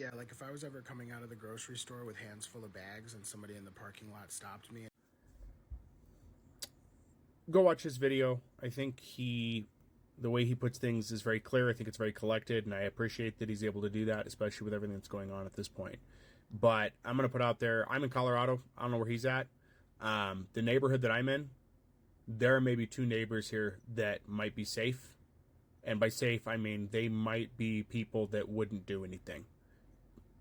Yeah, like if I was ever coming out of the grocery store with hands full of bags and somebody in the parking lot stopped me. Go watch his video. I think the way he puts things is very clear. I think it's very collected, and I appreciate that he's able to do that, especially with everything that's going on at this point. But I'm going to put out there, I'm in Colorado. I don't know where he's at. The neighborhood that I'm in, there are maybe two neighbors here that might be safe. And by safe, I mean they might be people that wouldn't do anything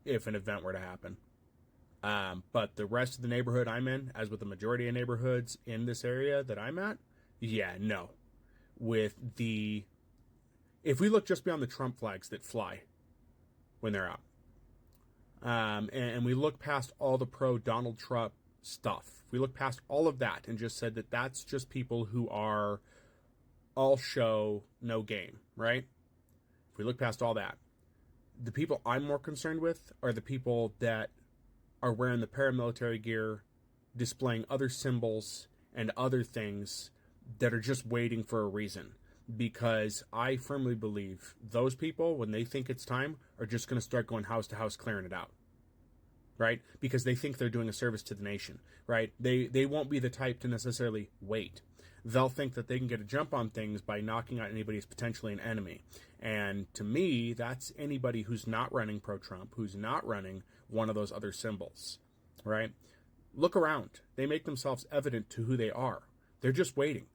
if an event were to happen. But the rest of the neighborhood I'm in, as with the majority of neighborhoods in this area that I'm at, yeah, no. If we look just beyond the Trump flags that fly when they're out, and we look past all the pro Donald Trump stuff, we look past all of that and just said that that's just people who are all show, no game, right? If we look past all that, the people I'm more concerned with are the people that are wearing the paramilitary gear, displaying other symbols and other things that are just waiting for a reason. Because I firmly believe those people, when they think it's time, are just going to start going house to house clearing it out. Right? Because they think they're doing a service to the nation. Right? They won't be the type to necessarily wait. They'll think that they can get a jump on things by knocking out anybody who's potentially an enemy. And to me, that's anybody who's not running pro-Trump, who's not running one of those other symbols, right? Look around. They make themselves evident to who they are. They're just waiting.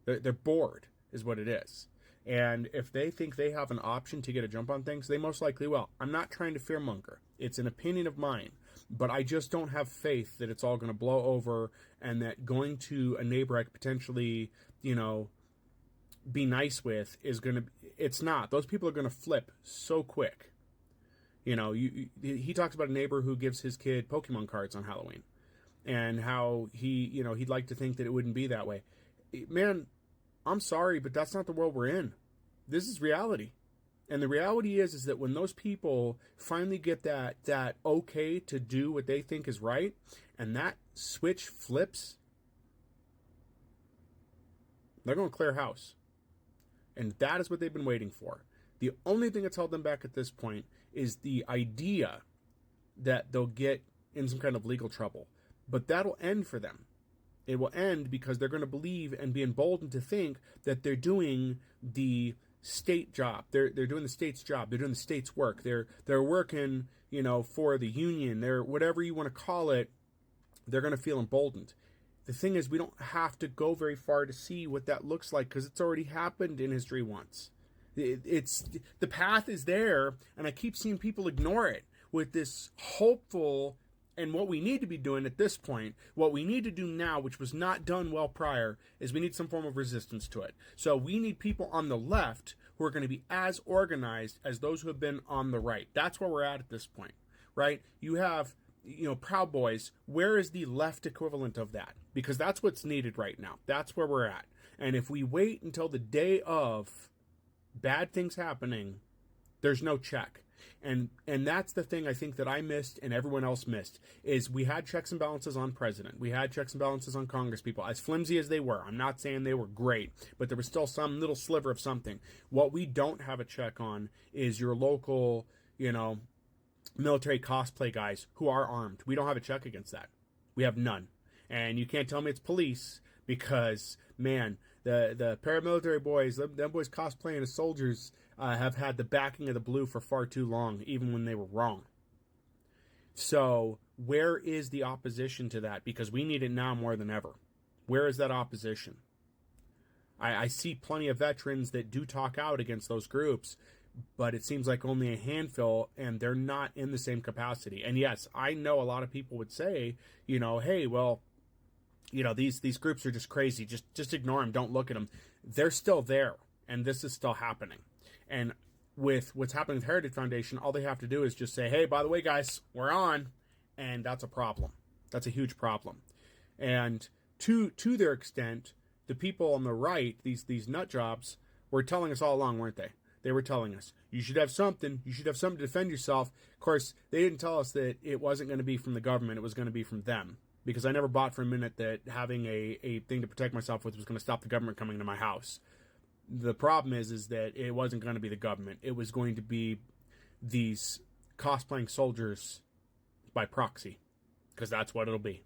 They're bored, is what it is. And if they think they have an option to get a jump on things, they most likely will. I'm not trying to fearmonger. It's an opinion of mine. But I just don't have faith that it's all going to blow over and that going to a neighbor I could potentially, be nice with is going to... It's not. Those people are going to flip so quick. He talks about a neighbor who gives his kid Pokemon cards on Halloween. And how he'd like to think that it wouldn't be that way. Man, I'm sorry, but that's not the world we're in. This is reality. And the reality is that when those people finally get that okay to do what they think is right, and that switch flips, they're going to clear house. And that is what they've been waiting for. The only thing that's held them back at this point is the idea that they'll get in some kind of legal trouble. But that'll end for them. It will end because they're going to believe and be emboldened to think that they're doing the state job. They're doing the state's job. They're doing the state's work. They're working, for the union. They're whatever you want to call it. They're going to feel emboldened. The thing is, we don't have to go very far to see what that looks like because it's already happened in history once. It's the path is there, and I keep seeing people ignore it with this hopeful. And what we need to be doing at this point, what we need to do now, which was not done well prior, is we need some form of resistance to it. So we need people on the left who are going to be as organized as those who have been on the right. That's where we're at this point, right? You have, Proud Boys. Where is the left equivalent of that? Because that's what's needed right now. That's where we're at. And if we wait until the day of bad things happening, there's no check. And that's the thing I think that I missed and everyone else missed, is we had checks and balances on president. We had checks and balances on Congress people, as flimsy as they were. I'm not saying they were great, but there was still some little sliver of something. What we don't have a check on is your local, military cosplay guys who are armed. We don't have a check against that. We have none. And you can't tell me it's police because, man, the paramilitary boys, them boys cosplaying as soldiers, have had the backing of the blue for far too long, even when they were wrong. So where is the opposition to that? Because we need it now more than ever. Where is that opposition? I see plenty of veterans that do talk out against those groups, but it seems like only a handful, and they're not in the same capacity. And yes, I know a lot of people would say, hey, well, these groups are just crazy. Just ignore them. Don't look at them. They're still there, and this is still happening. And with what's happening with Heritage Foundation, all they have to do is just say, hey, by the way, guys, we're on. And that's a problem. That's a huge problem. And to their extent, the people on the right, these nut jobs, were telling us all along, weren't they? They were telling us, you should have something. You should have something to defend yourself. Of course, they didn't tell us that it wasn't going to be from the government. It was going to be from them. Because I never bought for a minute that having a thing to protect myself with was going to stop the government coming to my house. The problem is that it wasn't going to be the government. It was going to be these cosplaying soldiers by proxy, because that's what it'll be.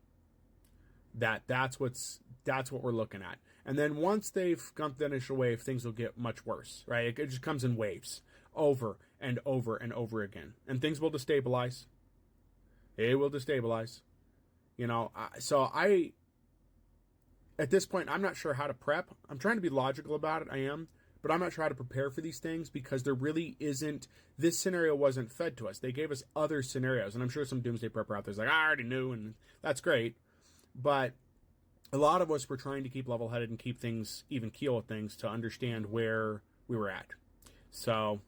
That's what we're looking at. And then once they've gone through the initial wave, things will get much worse, right? It just comes in waves, over and over and over again, and things will destabilize. It will destabilize, So at this point, I'm not sure how to prep. I'm trying to be logical about it. I am. But I'm not sure how to prepare for these things, because there really isn't. This scenario wasn't fed to us. They gave us other scenarios. And I'm sure some Doomsday Prepper out there is like, I already knew. And that's great. But a lot of us were trying to keep level-headed and keep things even keel with things to understand where we were at. So,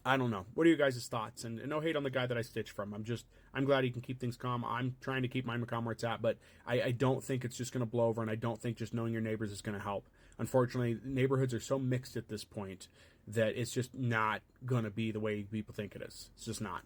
I don't know. What are you guys' thoughts? And no hate on the guy that I stitched from. I'm glad he can keep things calm. I'm trying to keep mine calm where it's at, but I don't think it's just going to blow over, and I don't think just knowing your neighbors is going to help. Unfortunately, neighborhoods are so mixed at this point that it's just not going to be the way people think it is. It's just not.